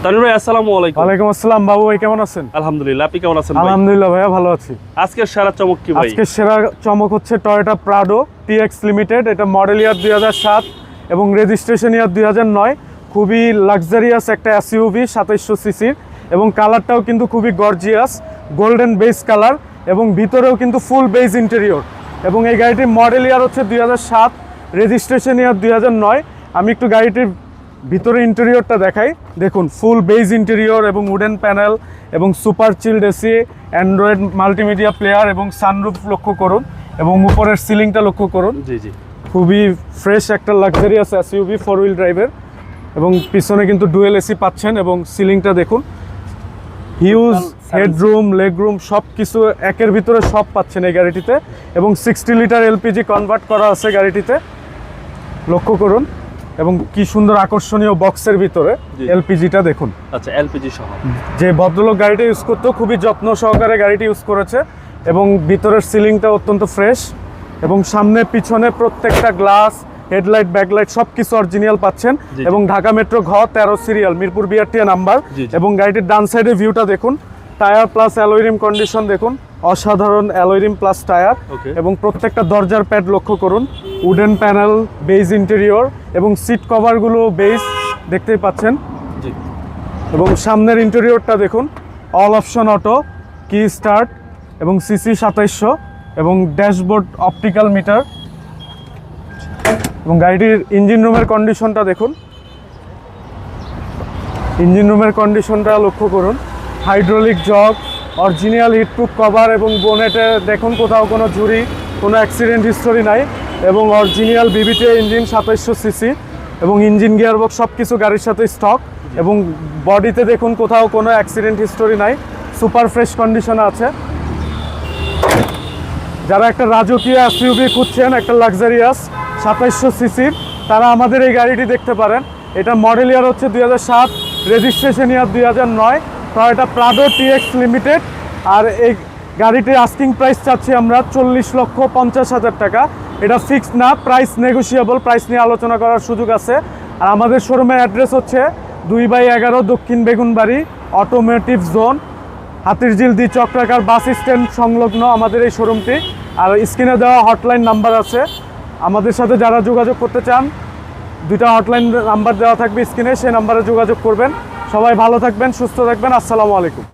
তানভীর ভাই আসসালামু আলাইকুম। ওয়ালাইকুম আসসালাম বাবু ভাই, কেমন আছেন? আলহামদুলিল্লাহ, আপনি কেমন আছেন ভাই? আলহামদুলিল্লাহ ভাইয়া, ভালো আছি। আজকের সেরা চমক কি ভাই? আজকে সেরা চমক হচ্ছে টয়োটা প্রাডো টিএক্স লিমিটেড। এটা মডেল ইয়ার 2007 এবং রেজিস্ট্রেশন ইয়ার 2009। খুবই লাক্সারিয়াস একটা এসইউভি 2700 সিসির, এবং কালারটাও কিন্তু খুবই গর্জিয়াস, গোল্ডেন বেস কালার, এবং ভিতরেও কিন্তু ফুল বেজ ইন্টেরিয়র। এবং এই গাড়িটির মডেল ইয়ার হচ্ছে 2007, রেজিস্ট্রেশন ইয়ার 2009। আমি একটু গাড়িটির ভিতরে ইন্টেরিয়রটা দেখাই। দেখুন, ফুল বেজ ইন্টেরিয়র এবং উডেন প্যানেল এবং super child AC, Android multimedia player এবং সানরুফ লক্ষ্য করুন, এবং উপরের সিলিংটা লক্ষ্য করুন। জি জি, খুবই ফ্রেশ একটা লাক্সারিয়াস এসইউভি 4 হুইল ড্রাইভের, এবং পিছনে কিন্তু ডুয়েল এসি পাচ্ছেন। এবং সিলিংটা দেখুন, হিউজ হেডরুম, লেগরুম সব কিছু একের ভিতরে সব পাচ্ছেন এই গাড়িটিতে। এবং 60 লিটার এলপিজি কনভার্ট করা আছে গাড়িটিতে, লক্ষ্য করুন। এবং কি সুন্দর আকর্ষণীয় বক্সের ভিতরে এলপিজিটা দেখুন। আচ্ছা, এলপিজি সহ। যে ভদ্রলোক গাড়িটা ইউজ করতো খুবই যত্ন সহকারে গাড়িটি ইউজ করেছে, এবং ভিতরের সিলিংটা অত্যন্ত ফ্রেশ, এবং সামনে পিছনে প্রত্যেকটা গ্লাস, হেডলাইট, ব্যাকলাইট সব কিছু অরিজিনাল পাচ্ছেন। এবং ঢাকা মেট্রো ঘ 13 সিরিয়াল, মিরপুর বিআরটিএ নাম্বার। এবং গাড়িটির ডান সাইডে ভিউটা দেখুন, টায়ার প্লাস অ্যালয় কন্ডিশন দেখুন, অসাধারণ অ্যালয় প্লাস টায়ার। এবং প্রত্যেকটা দরজার প্যাড লক্ষ্য করুন, উডেন প্যানেল, বেজ ইন্টেরিয়র, এবং সিট কভারগুলো বেজ দেখতেই পাচ্ছেন। এবং সামনের ইন্টেরিয়রটা দেখুন, অল অপশন অটো, কি স্টার্ট, এবং সিসি 2700, এবং ড্যাশবোর্ড অপটিক্যাল মিটার। এবং গাড়িটির ইঞ্জিন রুমের কন্ডিশনটা দেখুন, ইঞ্জিন রুমের কন্ডিশনটা লক্ষ্য করুন। Hydraulic jug, original heatproof cover, এবং বোনেটে দেখুন কোথাও কোনো ঝুরি, কোনো অ্যাক্সিডেন্ট হিস্টোরি নাই, এবং অরিজিনাল বিবিটিআই ইঞ্জিন 2700 সিসি, এবং ইঞ্জিন গিয়ারবক্স সব কিছু গাড়ির সাথে স্টক। এবং বডিতে দেখুন কোথাও কোনো অ্যাক্সিডেন্ট হিস্টোরি নাই, সুপার ফ্রেশ কন্ডিশনে আছে। যারা একটা রাজকীয় এসইউভি খুঁজছেন, একটা লাক্সারিয়াস 2700 সিসির, তারা আমাদের এই গাড়িটি দেখতে পারেন। এটা মডেল ইয়ার হচ্ছে 2007, registration year 2009, Toyota Prado TX limited. আর এই গাড়িটির আস্কিং প্রাইস চাচ্ছি আমরা 40,50,000 টাকা। এটা ফিক্সড না, প্রাইস নেগোশিয়েবল, প্রাইস নিয়ে আলোচনা করার সুযোগ আছে। আর আমাদের শোরুমের অ্যাড্রেস হচ্ছে 2/11 দক্ষিণ বেগুনবাড়ি, অটোমোটিভ জোন, হাতিরঝিল দি চক্রাকার বাস স্ট্যান্ড সংলগ্ন আমাদের এই শোরুমটি। আর স্ক্রিনে দেওয়া হটলাইন নাম্বার আছে, আমাদের সাথে যারা যোগাযোগ করতে চান, 2টা হটলাইন নাম্বার দেওয়া থাকবে স্ক্রিনে, সেই নাম্বারে যোগাযোগ করবেন। সবাই ভালো থাকবেন, সুস্থ থাকবেন। আসসালামু আলাইকুম।